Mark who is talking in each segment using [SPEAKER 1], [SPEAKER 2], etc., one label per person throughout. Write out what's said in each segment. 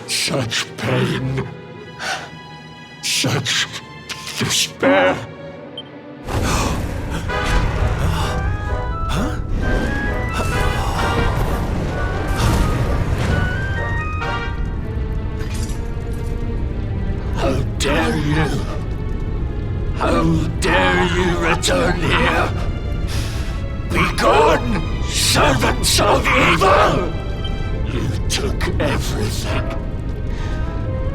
[SPEAKER 1] Such pain, such despair. How dare you? How dare you return here? Begone, servants of evil! You took everything.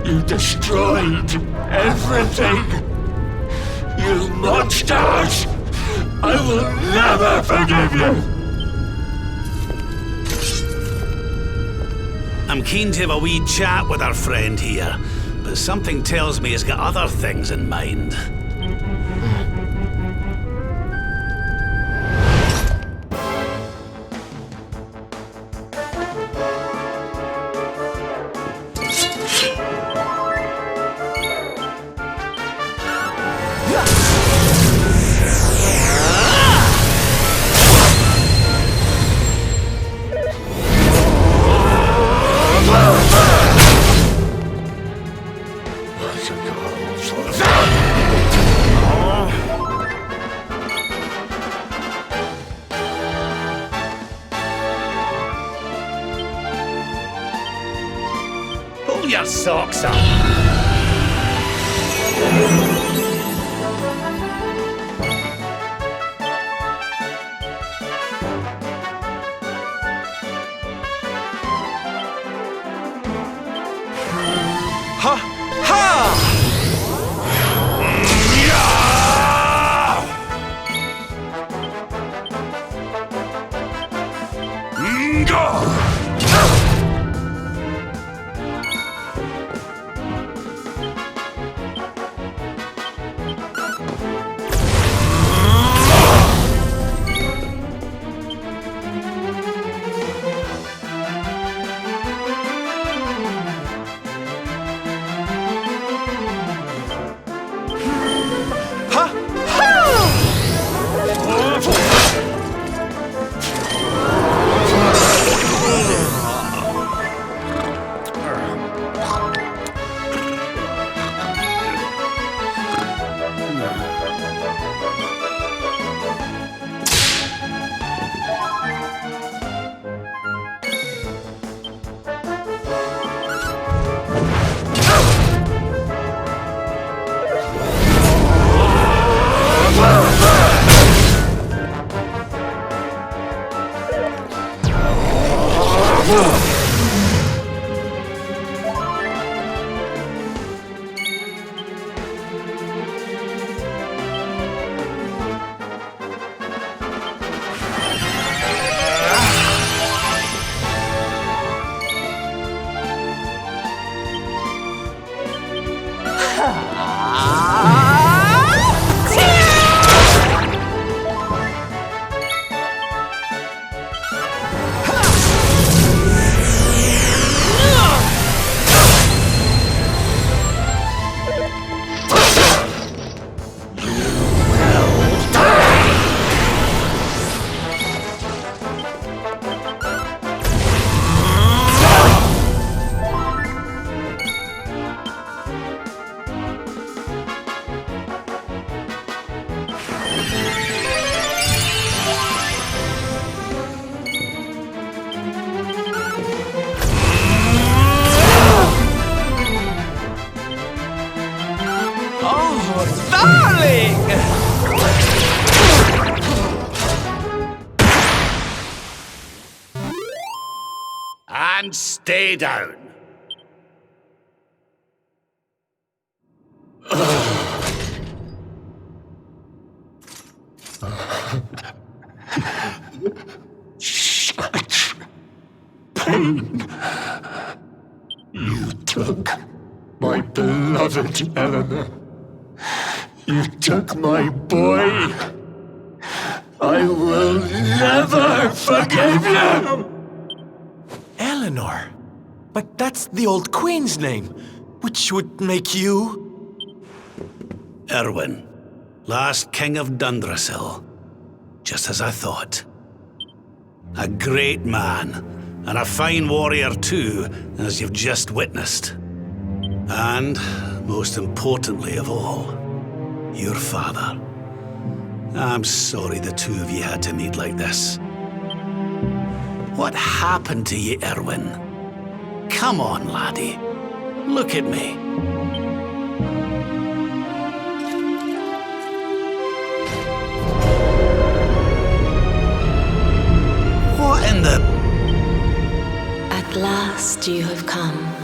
[SPEAKER 1] You destroyed everything! You monsters! I will never forgive you!
[SPEAKER 2] I'm keen to have a wee chat with our friend here, but something tells me he's got other things in mind. Pull your socks up! And stay down.
[SPEAKER 1] Such pain. You took my beloved Eleanor. You took my boy. I will never forgive you!
[SPEAKER 3] Eleanor? But that's the old queen's name, which would make you...
[SPEAKER 2] Erwin, last king of Dundrasil. Just as I thought. A great man, and a fine warrior too, as you've just witnessed. And, most importantly of all, your father. I'm sorry the two of you had to meet like this. What happened to you, Erwin? Come on, laddie. Look at me. What in the...
[SPEAKER 4] At last you have come.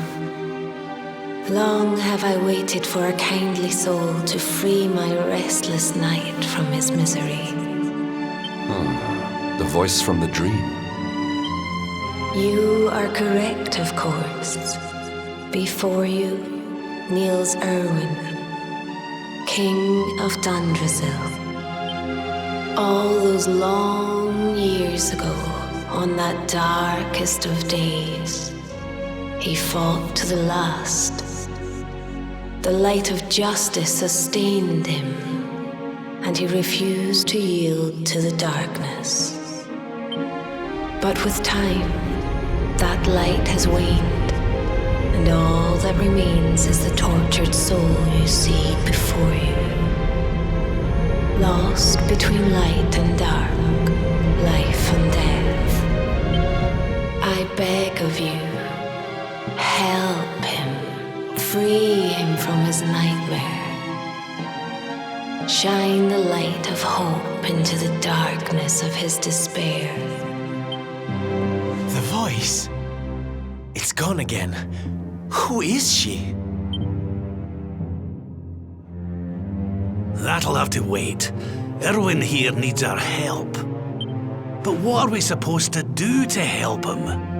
[SPEAKER 4] Long have I waited for a kindly soul to free my restless night from his misery.
[SPEAKER 5] The voice from the dream.
[SPEAKER 4] You are correct, of course. Before you kneels Erwin, King of Dundrasil. All those long years ago, on that darkest of days, he fought to the last. The light of justice sustained him, and he refused to yield to the darkness. But with time, that light has waned, and all that remains is the tortured soul you see before you. Lost between light and dark, life and death. I beg of you, help him. Free him from his nightmare. Shine the light of hope into the darkness of his despair.
[SPEAKER 3] The voice? It's gone again. Who is she?
[SPEAKER 2] That'll have to wait. Erwin here needs our help. But what are we supposed to do to help him?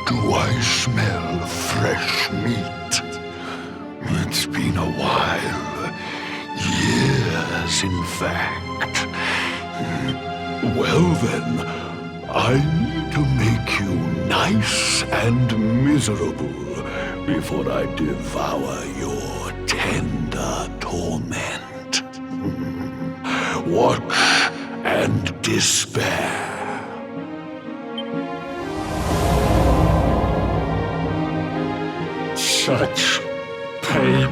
[SPEAKER 1] Do I smell fresh meat? It's been a while. Years, in fact. Well then, I need to make you nice and miserable before I devour your tender torment. Watch and despair. Such pain,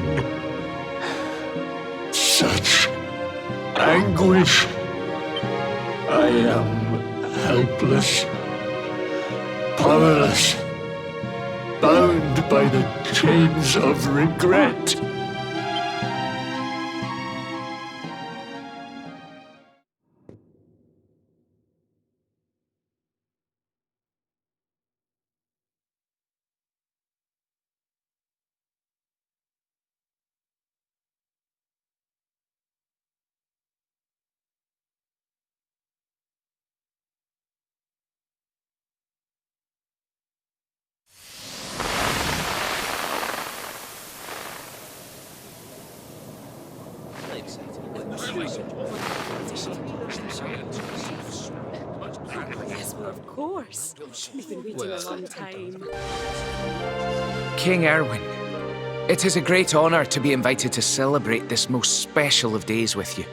[SPEAKER 1] such anguish. I am helpless, powerless, bound by the chains of regret.
[SPEAKER 6] Yes, well, of course. We've been waiting a long time.
[SPEAKER 7] King Erwin, it is a great honor to be invited to celebrate this most special of days with you.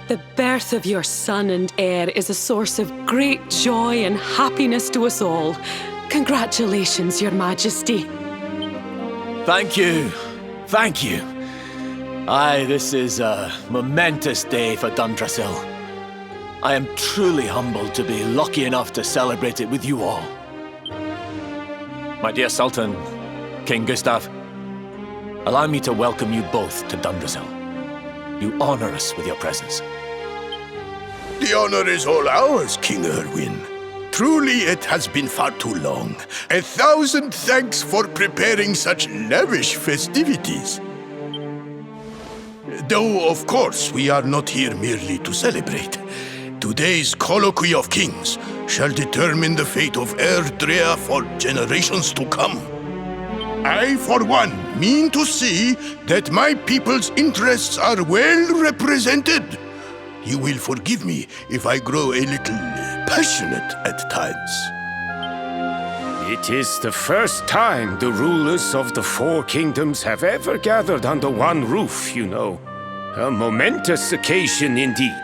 [SPEAKER 6] The birth of your son and heir is a source of great joy and happiness to us all. Congratulations, Your Majesty.
[SPEAKER 3] Thank you. Thank you. Aye, this is a momentous day for Dundrasil. I am truly humbled to be lucky enough to celebrate it with you all. My dear Sultan, King Gustav, allow me to welcome you both to Dundrasil. You honor us with your presence.
[SPEAKER 5] The honor is all ours, King Erwin. Truly, it has been far too long. 1,000 thanks for preparing such lavish festivities. Though, of course, we are not here merely to celebrate. Today's colloquy of kings shall determine the fate of Erdrea for generations to come. I, for one, mean to see that my people's interests are well represented. You will forgive me if I grow a little passionate at times.
[SPEAKER 1] It is the first time the rulers of the four kingdoms have ever gathered under one roof, you know. A momentous occasion indeed.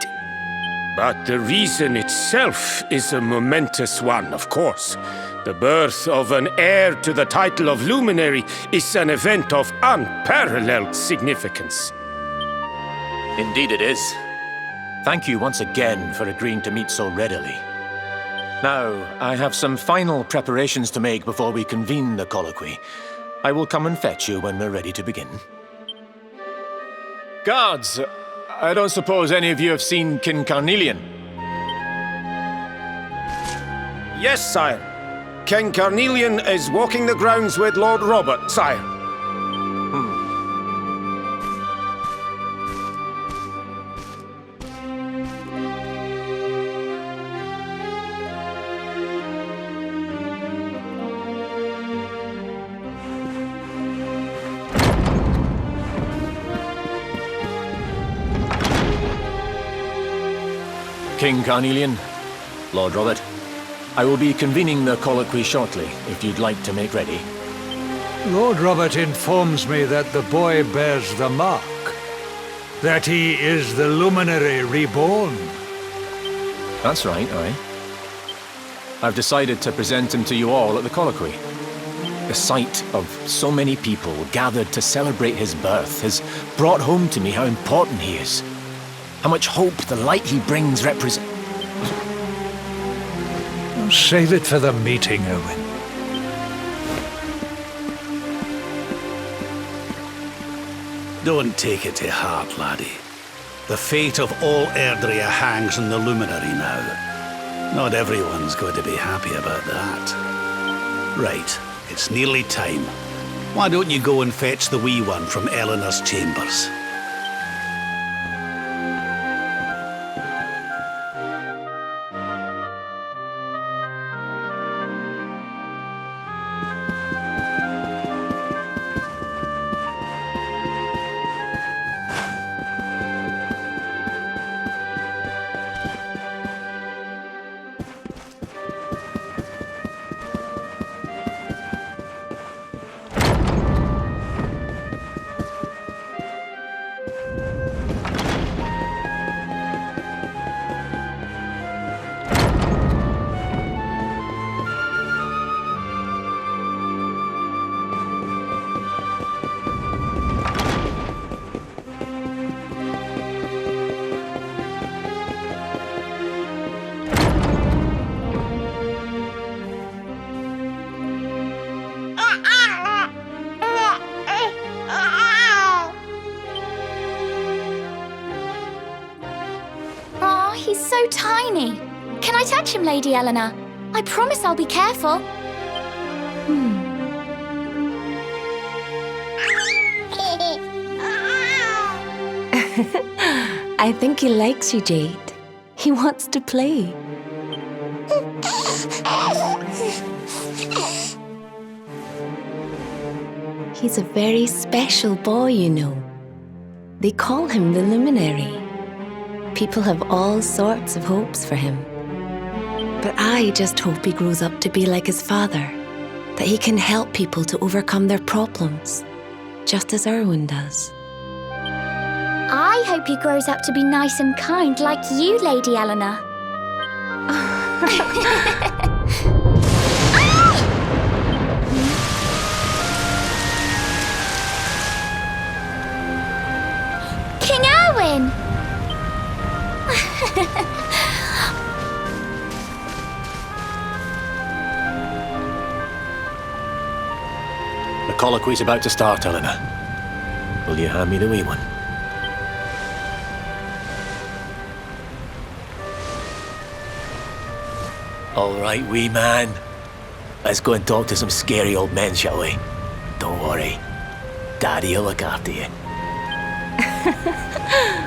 [SPEAKER 1] But the reason itself is a momentous one, of course. The birth of an heir to the title of luminary is an event of unparalleled significance.
[SPEAKER 3] Indeed it is. Thank you once again for agreeing to meet so readily. Now, I have some final preparations to make before we convene the colloquy. I will come and fetch you when we're ready to begin. Guards, I don't suppose any of you have seen King Carnelian?
[SPEAKER 1] Yes, sire. King Carnelian is walking the grounds with Lord Robert, sire.
[SPEAKER 3] King Carnelian, Lord Robert, I will be convening the colloquy shortly, if you'd like to make ready.
[SPEAKER 8] Lord Robert informs me that the boy bears the mark. That he is the luminary reborn.
[SPEAKER 3] That's right, aye. I've decided to present him to you all at the colloquy. The sight of so many people gathered to celebrate his birth has brought home to me how important he is. How much hope the light he brings represents.
[SPEAKER 8] Save it for the meeting, Owen.
[SPEAKER 2] Don't take it to heart, laddie. The fate of all Erdrea hangs on the luminary now. Not everyone's going to be happy about that. Right, it's nearly time. Why don't you go and fetch the wee one from Eleanor's chambers?
[SPEAKER 9] He's so tiny. Can I touch him, Lady Eleanor? I promise I'll be careful.
[SPEAKER 4] I think he likes you, Jade. He wants to play. He's a very special boy, you know. They call him the Luminary. People have all sorts of hopes for him. But I just hope he grows up to be like his father, that he can help people to overcome their problems, just as Erwin does.
[SPEAKER 9] I hope he grows up to be nice and kind like you, Lady Eleanor.
[SPEAKER 3] The colloquy's about to start, Eleanor. Will you hand me the wee one? All right, wee man. Let's go and talk to some scary old men, shall we? Don't worry. Daddy'll look after you.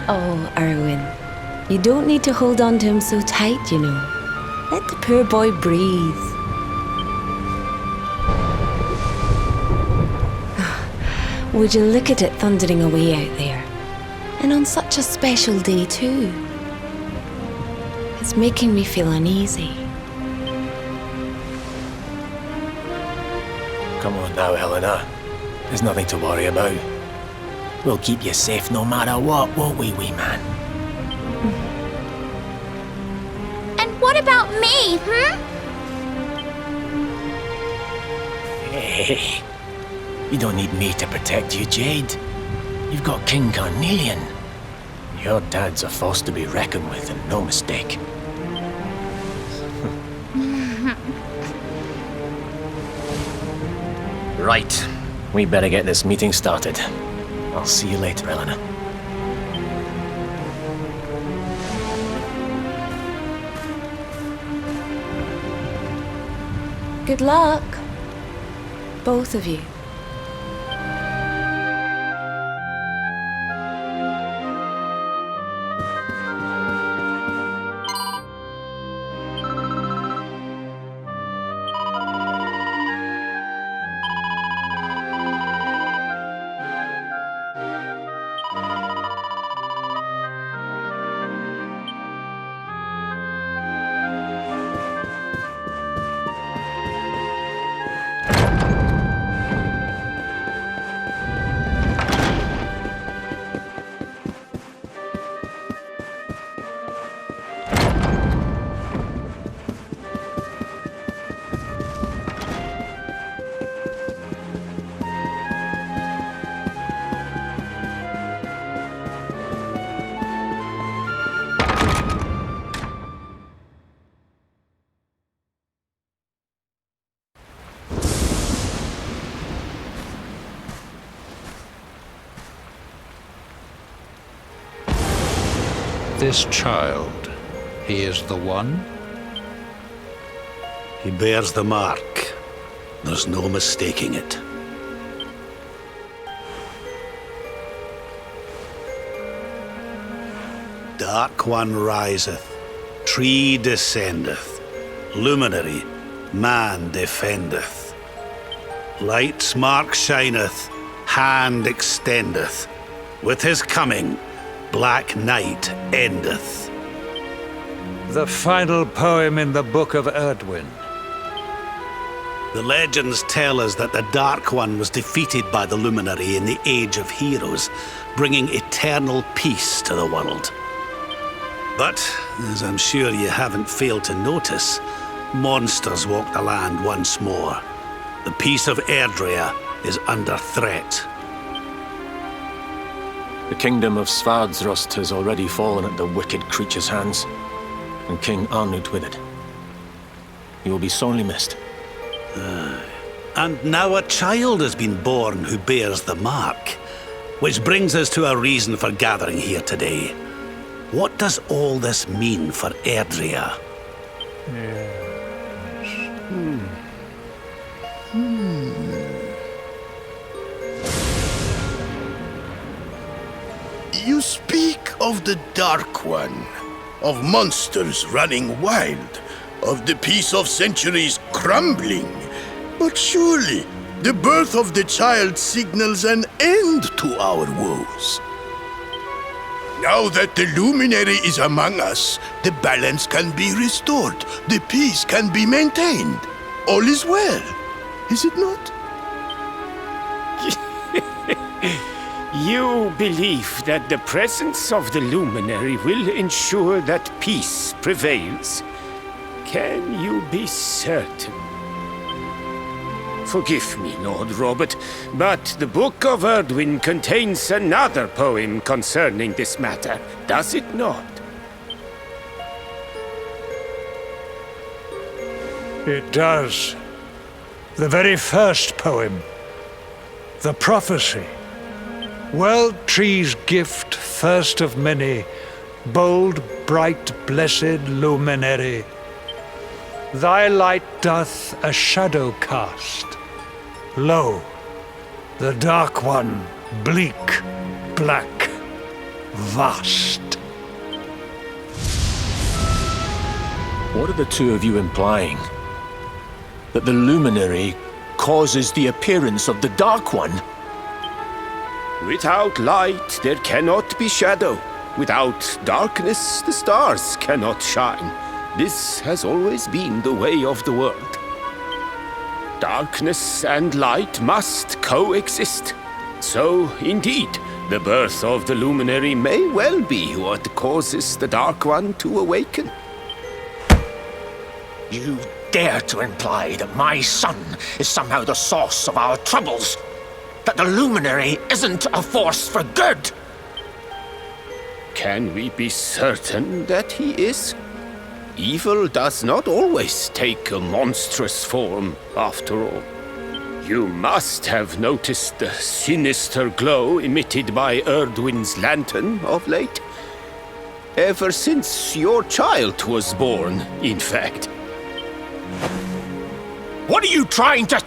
[SPEAKER 4] Oh, Erwin. You don't need to hold on to him so tight, you know. Let the poor boy breathe. Would you look at it thundering away out there? And on such a special day, too. It's making me feel uneasy.
[SPEAKER 3] Come on now, Eleanor. There's nothing to worry about. We'll keep you safe no matter what, won't we, wee man?
[SPEAKER 9] And what about me,
[SPEAKER 3] Hey, you don't need me to protect you, Jade. You've got King Carnelian. Your dad's a force to be reckoned with, and no mistake. Right. We better get this meeting started. I'll see you later, Eleanor.
[SPEAKER 4] Good luck. Both of you.
[SPEAKER 8] This child, he is the one?
[SPEAKER 2] He bears the mark. There's no mistaking it. Dark One riseth, tree descendeth, luminary, man defendeth. Light's mark shineth, hand extendeth. With his coming, black night endeth.
[SPEAKER 8] The final poem in the Book of Erdwin.
[SPEAKER 2] The legends tell us that the Dark One was defeated by the Luminary in the Age of Heroes, bringing eternal peace to the world. But, as I'm sure you haven't failed to notice, monsters walk the land once more. The peace of Erdrea is under threat.
[SPEAKER 3] The kingdom of Svardsrust has already fallen at the wicked creature's hands, and King Arnut with it. He will be sorely missed.
[SPEAKER 2] And now a child has been born who bears the mark, which brings us to a reason for gathering here today. What does all this mean for Erdrea?
[SPEAKER 5] You speak of the Dark One, of monsters running wild, of the peace of centuries crumbling. But surely, the birth of the child signals an end to our woes. Now that the Luminary is among us, the balance can be restored, the peace can be maintained. All is well, is it not?
[SPEAKER 1] You believe that the presence of the Luminary will ensure that peace prevails? Can you be certain? Forgive me, Lord Robert, but the Book of Erdwin contains another poem concerning this matter, does it not?
[SPEAKER 8] It does. The very first poem. The prophecy. World tree's gift, first of many, bold, bright, blessed luminary. Thy light doth a shadow cast. Lo, the dark one, bleak, black, vast.
[SPEAKER 3] What are the two of you implying? That the luminary causes the appearance of the Dark One?
[SPEAKER 1] Without light, there cannot be shadow. Without darkness, the stars cannot shine. This has always been the way of the world. Darkness and light must coexist. So, indeed, the birth of the luminary may well be what causes the Dark One to awaken.
[SPEAKER 3] You dare to imply that my son is somehow the source of our troubles? That the luminary isn't a force for good?
[SPEAKER 1] Can we be certain that he is? Evil does not always take a monstrous form, after all. You must have noticed the sinister glow emitted by Erdwin's lantern of late. Ever since your child was born, in fact.
[SPEAKER 3] What are you trying to...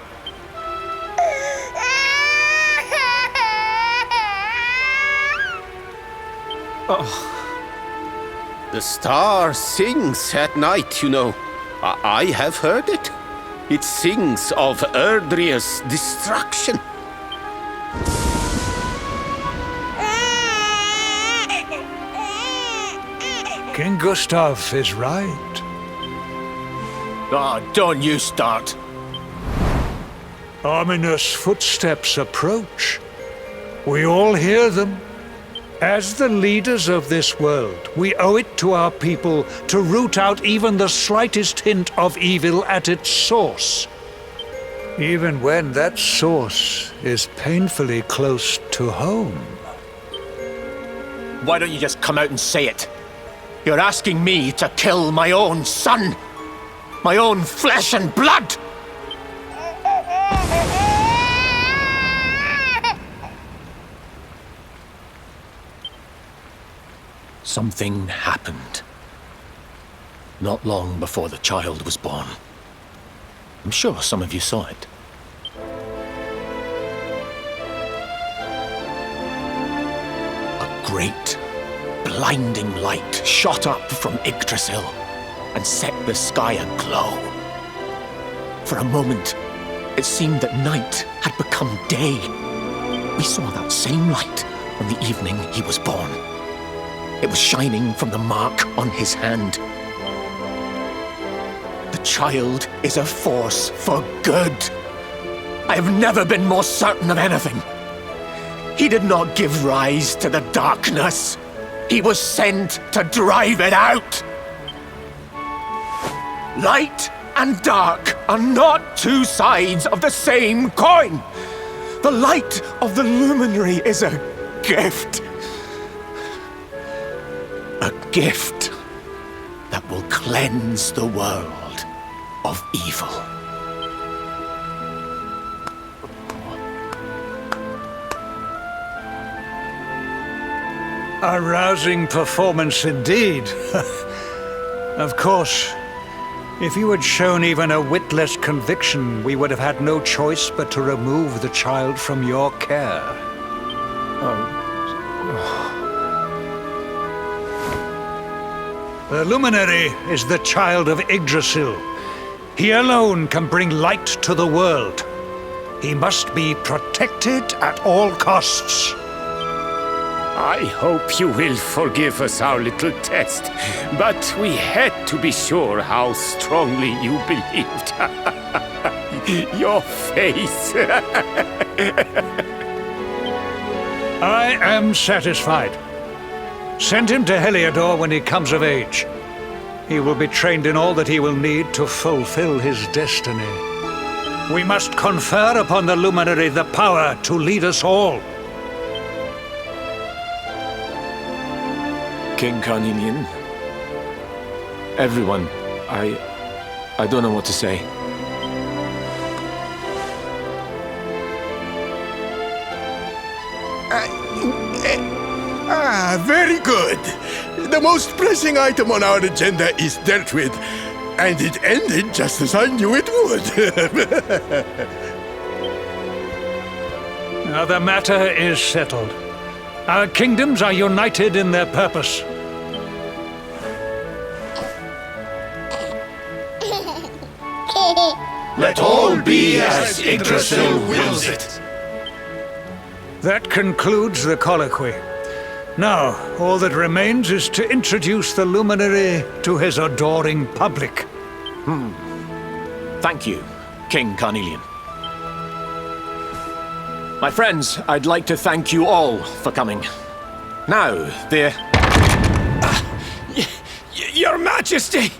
[SPEAKER 1] The star sings at night, you know. I have heard it. It sings of Erdria's destruction.
[SPEAKER 8] King Gustav is right.
[SPEAKER 3] Oh, don't you start.
[SPEAKER 8] Ominous footsteps approach. We all hear them. As the leaders of this world, we owe it to our people to root out even the slightest hint of evil at its source. Even when that source is painfully close to home.
[SPEAKER 3] Why don't you just come out and say it? You're asking me to kill my own son. My own flesh and blood. Something happened. Not long before the child was born. I'm sure some of you saw it. A great, blinding light shot up from Yggdrasil and set the sky aglow. For a moment, it seemed that night had become day. We saw that same light on the evening he was born. It was shining from the mark on his hand. The child is a force for good. I have never been more certain of anything. He did not give rise to the darkness. He was sent to drive it out. Light and dark are not two sides of the same coin. The light of the luminary is a gift. A gift that will cleanse the world of evil.
[SPEAKER 8] A rousing performance indeed. Of course, if you had shown even a whit less conviction, we would have had no choice but to remove the child from your care. The luminary is the child of Yggdrasil. He alone can bring light to the world. He must be protected at all costs.
[SPEAKER 1] I hope you will forgive us our little test, but we had to be sure how strongly you believed. Your face.
[SPEAKER 8] I am satisfied. Send him to Heliodor when he comes of age. He will be trained in all that he will need to fulfill his destiny. We must confer upon the luminary the power to lead us all. King Carnelian, everyone,
[SPEAKER 3] I don't know what to say.
[SPEAKER 5] Very good. The most pressing item on our agenda is dealt with, and it ended just as I knew it would.
[SPEAKER 8] Now the matter is settled. Our kingdoms are united in their purpose.
[SPEAKER 5] Let all be as Yggdrasil wills it.
[SPEAKER 8] That concludes the colloquy. Now, all that remains is to introduce the luminary to his adoring public.
[SPEAKER 3] Thank you, King Carnelian. My friends, I'd like to thank you all for coming. Now,
[SPEAKER 1] Your Majesty!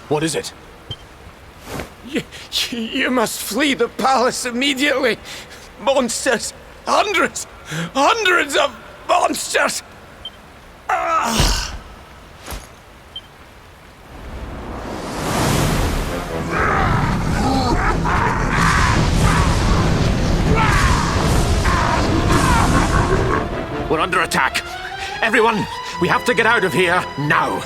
[SPEAKER 3] what is it?
[SPEAKER 1] You must flee the palace immediately. Monsters! Hundreds of monsters!
[SPEAKER 3] We're under attack. Everyone, we have to get out of here now.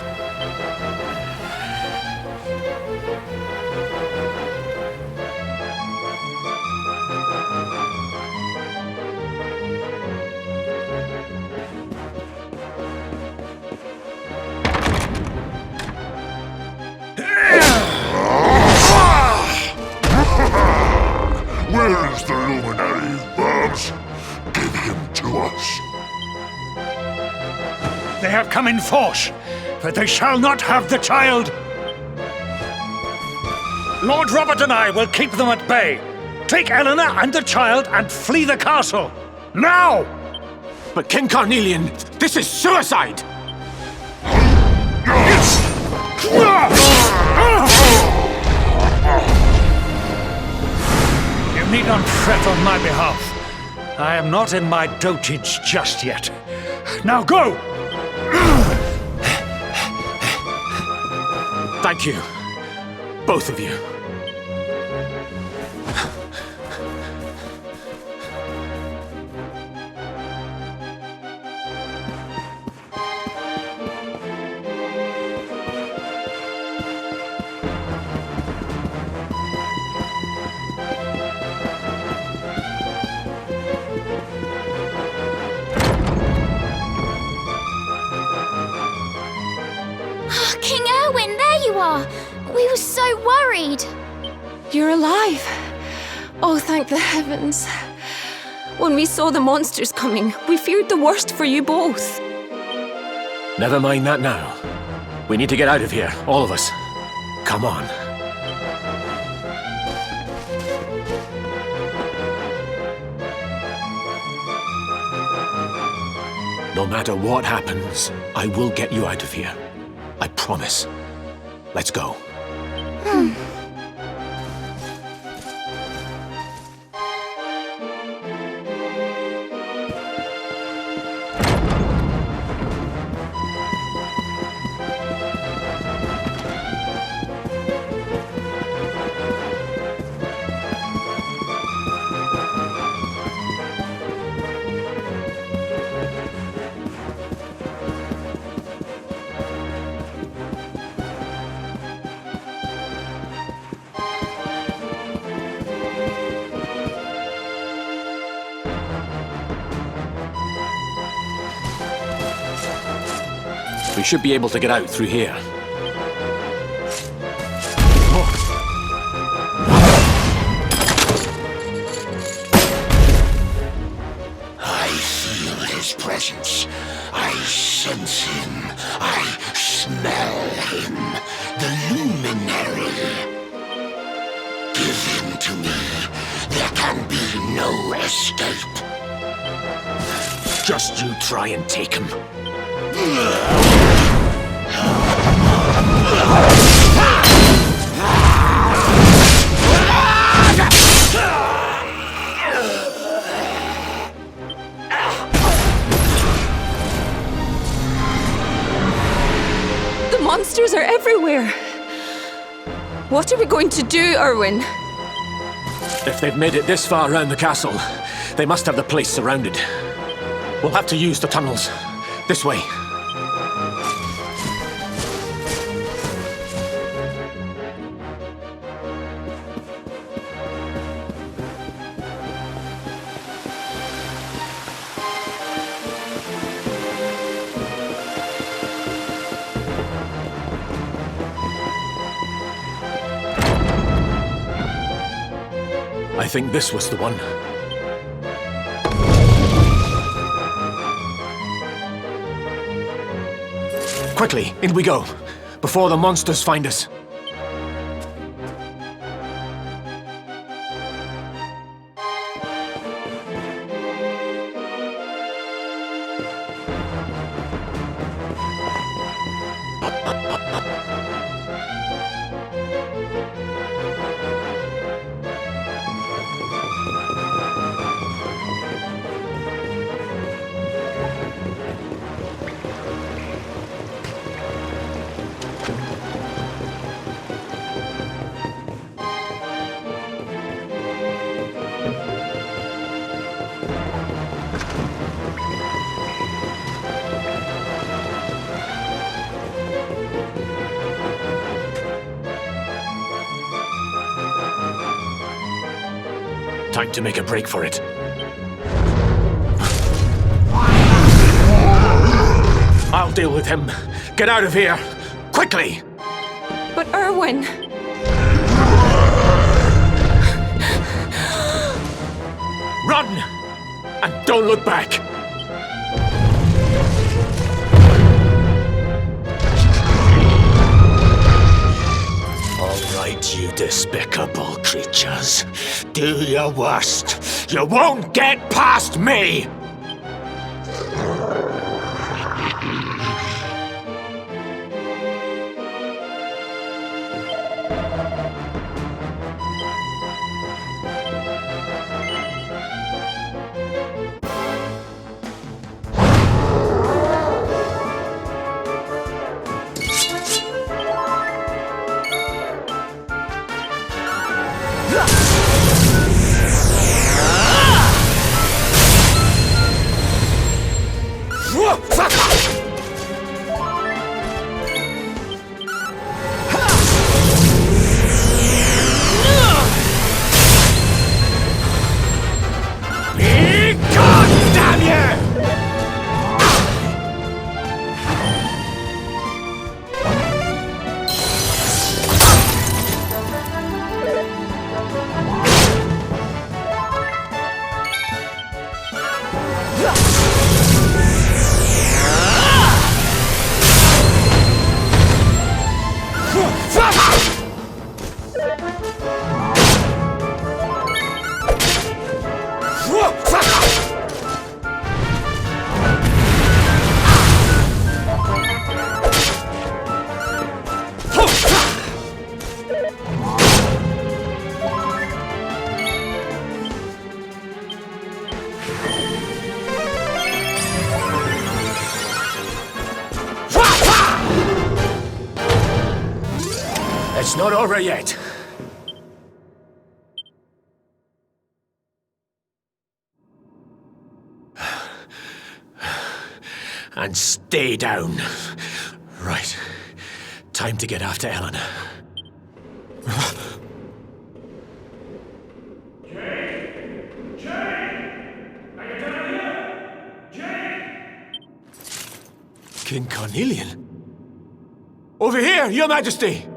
[SPEAKER 5] Where is the luminary, Babs? Give him to us.
[SPEAKER 8] They have come in force, but they shall not have the child. Lord Robert and I will keep them at bay. Take Eleanor and the child and flee the castle. Now!
[SPEAKER 3] But King Carnelian, this is suicide!
[SPEAKER 8] You need not fret on my behalf. I am not in my dotage just yet. Now go!
[SPEAKER 3] Thank you, both of you.
[SPEAKER 9] King Erwin, there you are! We were so worried.
[SPEAKER 6] You're alive. Oh, thank the heavens. When we saw the monsters coming, we feared the worst for you both.
[SPEAKER 3] Never mind that now. We need to get out of here, all of us. Come on. No matter what happens, I will get you out of here. I promise. Let's go. We should be able to get out through here.
[SPEAKER 5] I feel his presence. I sense him. I smell him. The luminary. Give him to me. There can be no escape.
[SPEAKER 3] Just you try and take him.
[SPEAKER 6] The monsters are everywhere. What are we going to do, Erwin?
[SPEAKER 3] If they've made it this far around the castle, they must have the place surrounded. We'll have to use the tunnels. This way. I think this was the one. Quickly, in we go, before the monsters find us. Time to make a break for it. I'll deal with him. Get out of here! Quickly!
[SPEAKER 6] But Erwin...
[SPEAKER 3] Run! And don't look back! All right, you despicable creatures. Do your worst. You won't get past me! It's not over yet. And stay down. Right. Time to get after Ellen. King Carnelian? Over here, Your Majesty!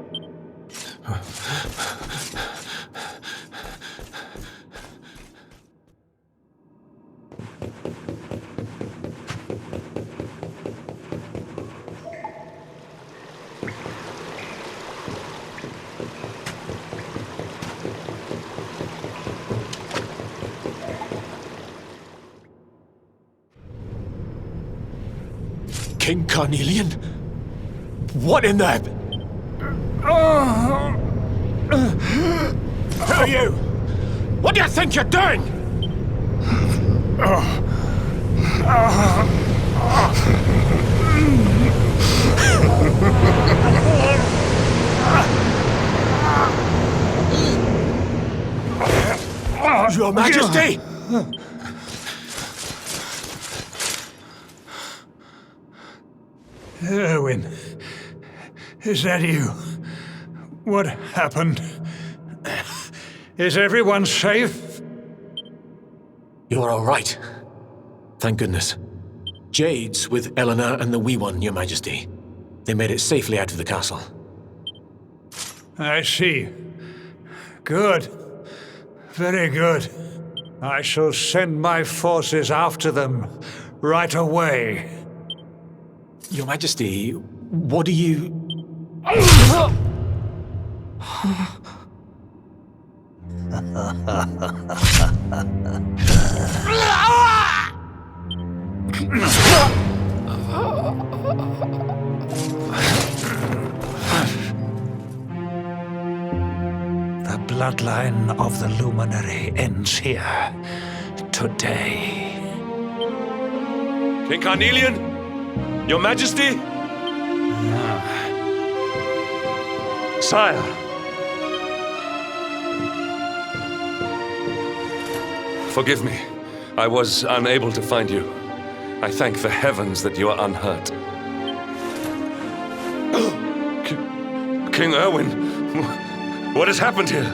[SPEAKER 3] King Carnelian? What in the... Who are you? What do you think you're doing? Your Majesty!
[SPEAKER 8] Erwin, is that you? What happened? Is everyone safe?
[SPEAKER 3] You're all right. Thank goodness. Jade's with Eleanor and the Wee One, Your Majesty. They made it safely out of the castle.
[SPEAKER 8] I see. Good. Very good. I shall send my forces after them right away.
[SPEAKER 3] Your Majesty, what do you...
[SPEAKER 8] The bloodline of the Luminary ends here today.
[SPEAKER 10] King Carnelian? Your Majesty? Sire. Forgive me. I was unable to find you. I thank the heavens that you are unhurt. King Erwin, what has happened here?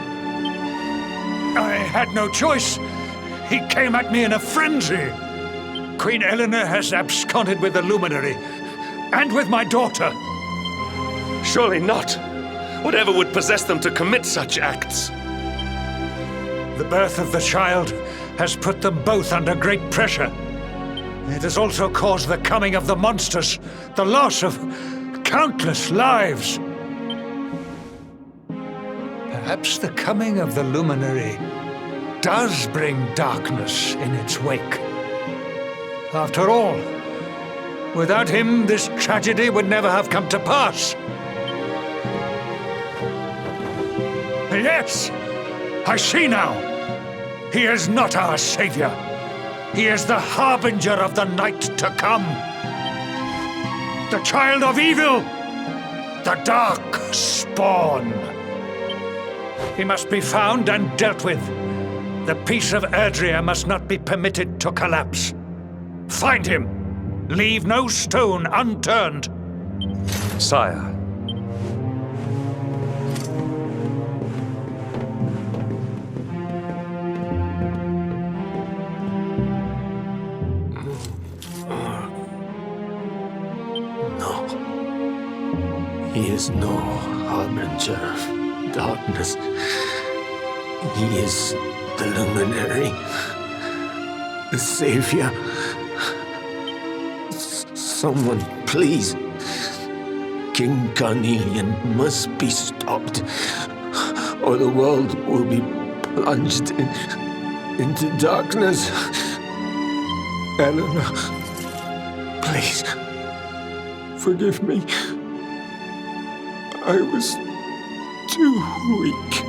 [SPEAKER 8] I had no choice. He came at me in a frenzy. Queen Eleanor has absconded with the Luminary, and with my daughter.
[SPEAKER 10] Surely not. Whatever would possess them to commit such acts?
[SPEAKER 8] The birth of the child has put them both under great pressure. It has also caused the coming of the monsters, the loss of countless lives. Perhaps the coming of the Luminary does bring darkness in its wake. After all, without him, this tragedy would never have come to pass. Yes, I see now. He is not our savior. He is the harbinger of the night to come. The child of evil. The dark spawn. He must be found and dealt with. The peace of Erdrea must not be permitted to collapse. Find him. Leave no stone unturned.
[SPEAKER 10] Sire.
[SPEAKER 1] He is no harbinger of darkness. He is the Luminary, the Savior. Someone, please. King Carnelian must be stopped, or the world will be plunged into darkness. Eleanor, please, forgive me. I was too weak.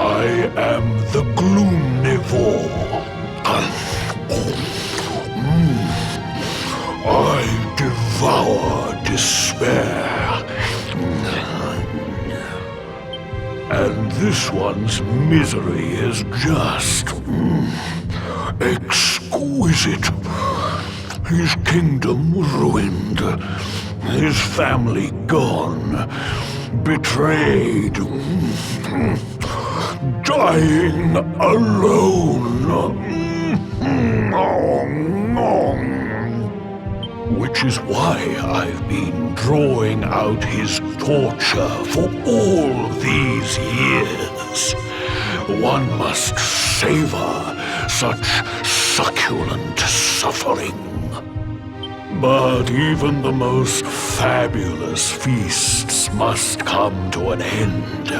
[SPEAKER 5] I am the Gloomnivore. I devour despair. And this one's misery is just exquisite. His kingdom ruined, his family gone, betrayed, dying alone. Which is why I've been drawing out his torture for all these years. One must savor such succulent suffering.
[SPEAKER 8] But even the most fabulous feasts must come to an end.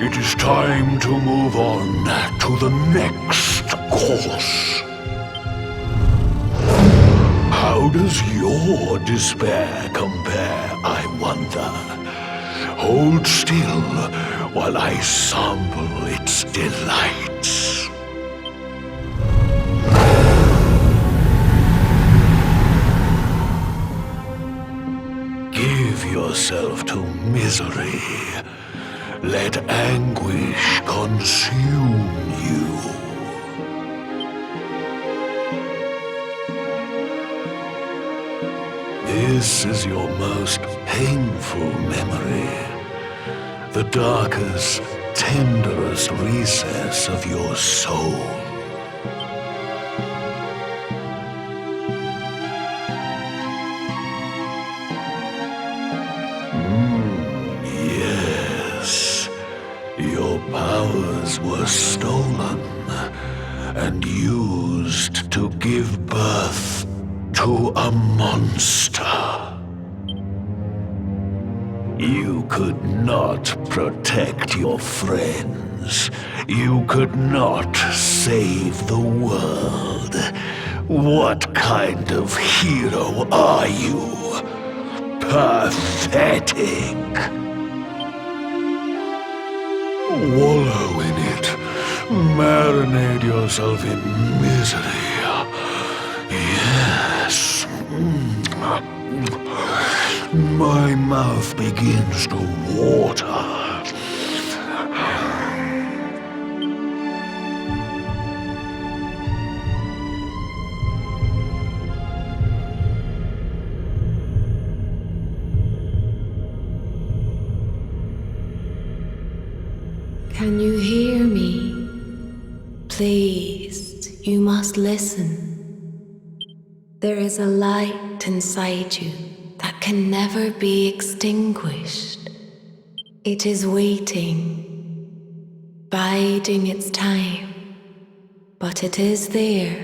[SPEAKER 8] It is time to move on to the next course. How does your despair compare, I wonder? Hold still while I sample its delights. Give yourself to misery. Let anguish consume you. This is your most painful memory. The darkest, tenderest recess of your soul. Yes, your powers were stolen and used to give birth to a monster. You could not protect your friends. You could not save the world. What kind of hero are you? Pathetic. Wallow in it. Marinate yourself in misery. Yes. My mouth begins to water.
[SPEAKER 4] Can you hear me? Please, you must listen. There is a light inside you that can never be extinguished. It is waiting, biding its time, but it is there,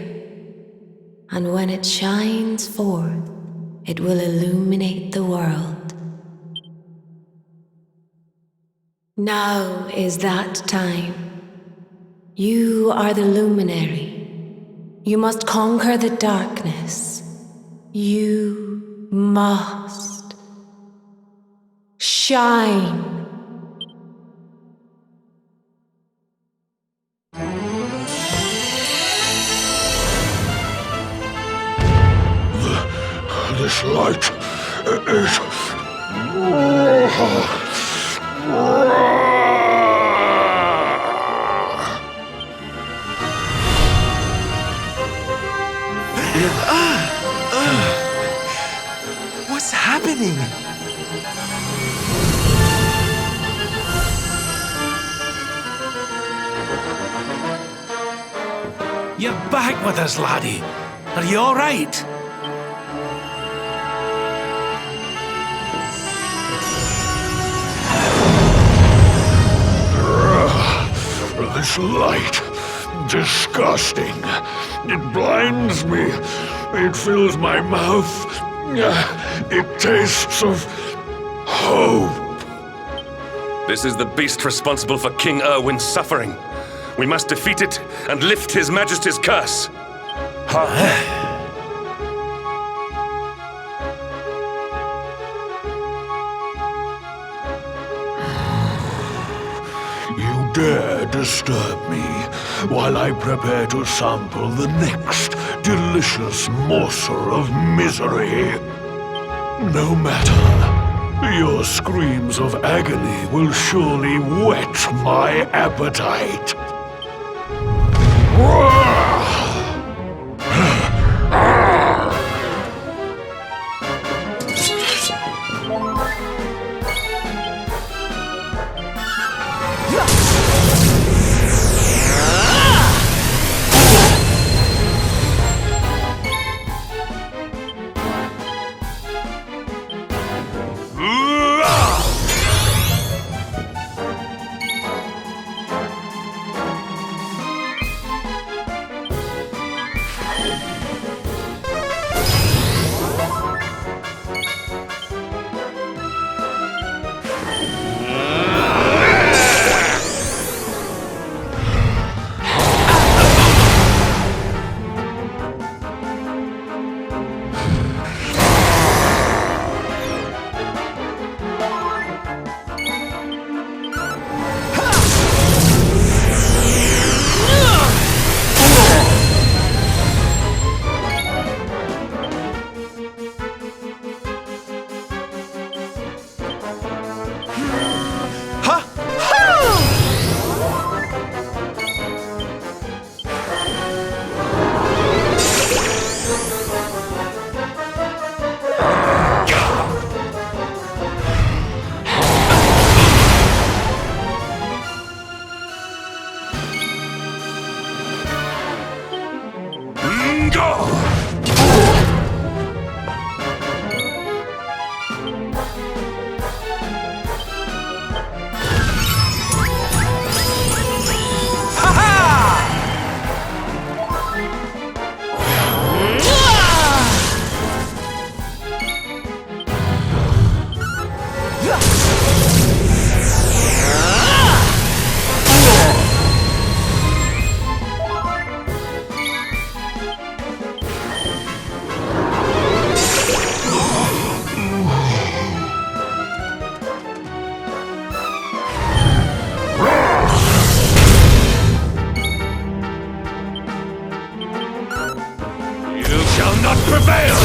[SPEAKER 4] and when it shines forth, it will illuminate the world. Now is that time. You are the luminary. You must conquer the darkness. You must shine.
[SPEAKER 8] This light is...
[SPEAKER 7] What's happening?
[SPEAKER 2] You're back with us, laddie. Are you all right?
[SPEAKER 8] This light, disgusting. It blinds me. It fills my mouth. It tastes of hope.
[SPEAKER 10] This is the beast responsible for King Erwin's suffering. We must defeat it and lift His Majesty's curse.
[SPEAKER 8] You dare disturb me while I prepare to sample the next delicious morsel of misery. No matter, your screams of agony will surely whet my appetite.
[SPEAKER 10] You shall not prevail!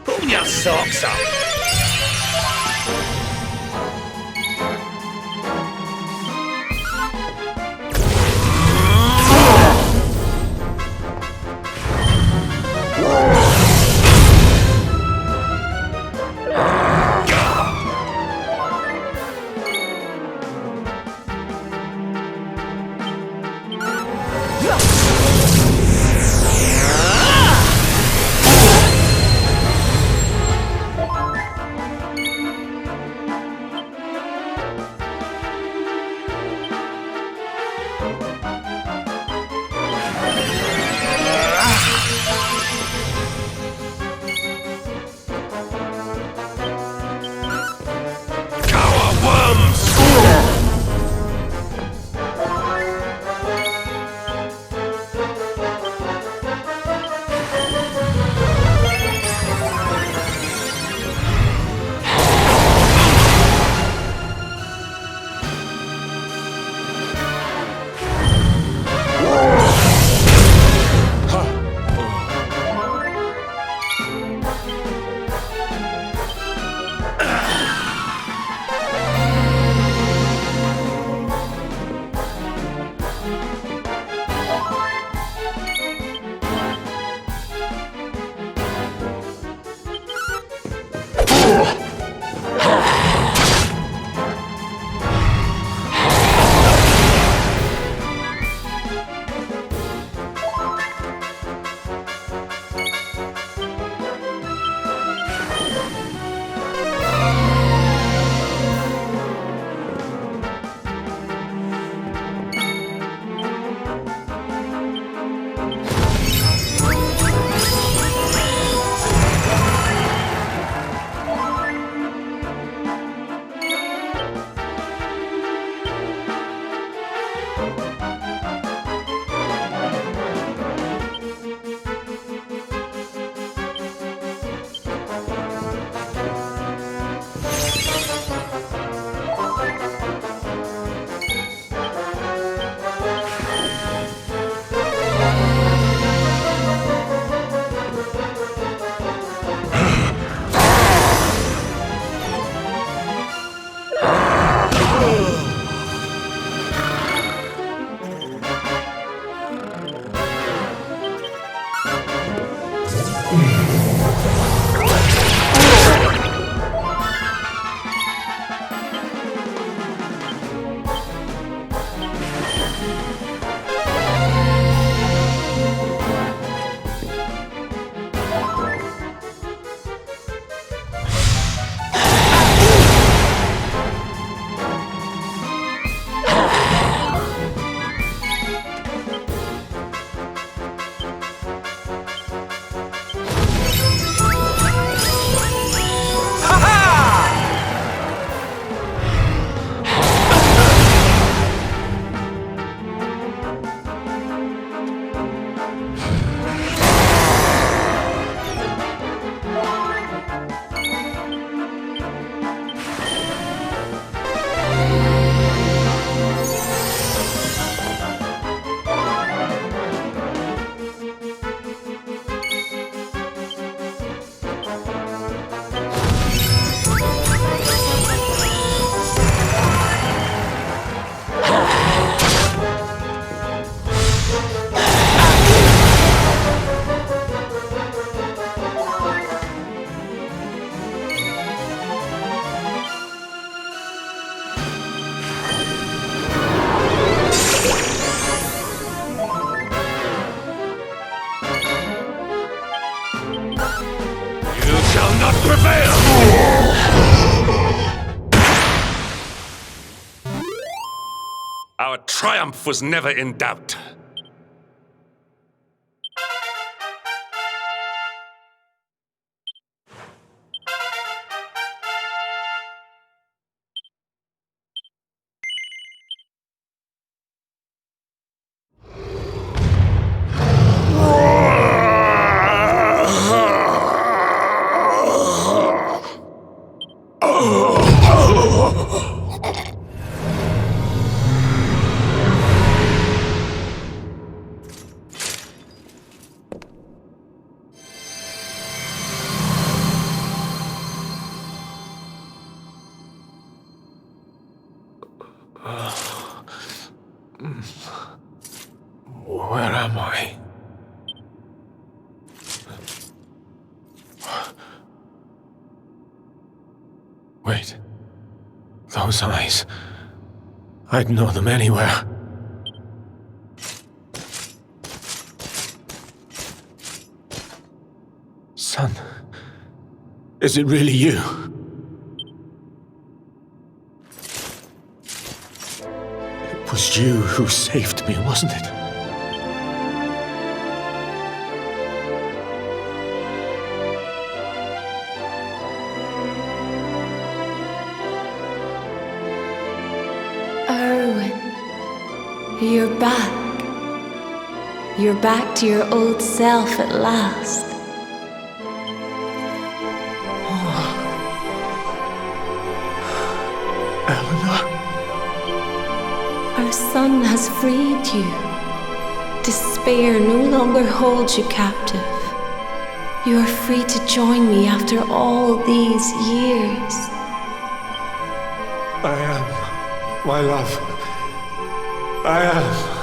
[SPEAKER 10] Pull your socks up! triumph was never in doubt.
[SPEAKER 3] Where am I? Wait. Those eyes. I'd know them anywhere. Son, is it really you? It was you who saved me, wasn't it?
[SPEAKER 4] You're back. You're back to your old self at last.
[SPEAKER 3] Eleanor?
[SPEAKER 4] Our son has freed you. Despair no longer holds you captive. You are free to join me after all these years.
[SPEAKER 3] I am, my love. I am.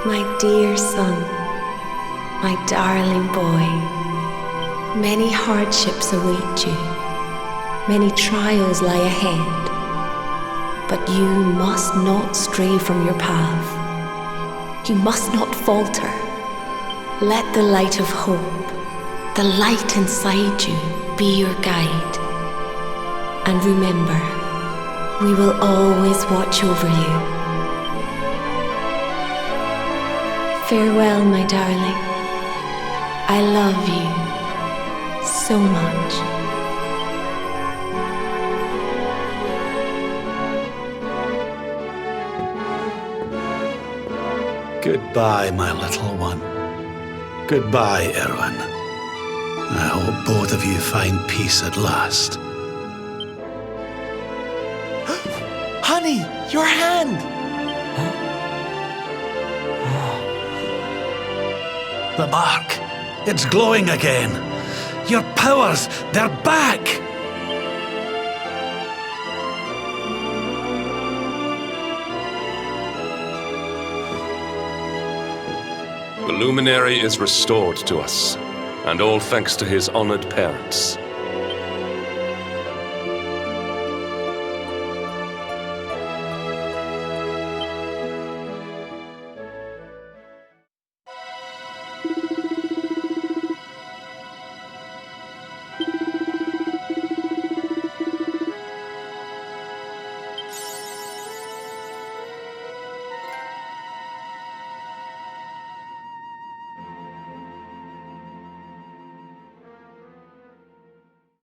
[SPEAKER 4] My dear son, my darling boy, many hardships await you. Many trials lie ahead, but you must not stray from your path. You must not falter. Let the light of hope, the light inside you, be your guide. And remember, we will always watch over you. Farewell, my darling. I love you so much.
[SPEAKER 2] Goodbye, my little one. Goodbye, Erwin. I hope both of you find peace at last.
[SPEAKER 7] Honey, your hand!
[SPEAKER 2] The mark. It's glowing again. Your powers, they're back!
[SPEAKER 10] The luminary is restored to us, and all thanks to his honored parents.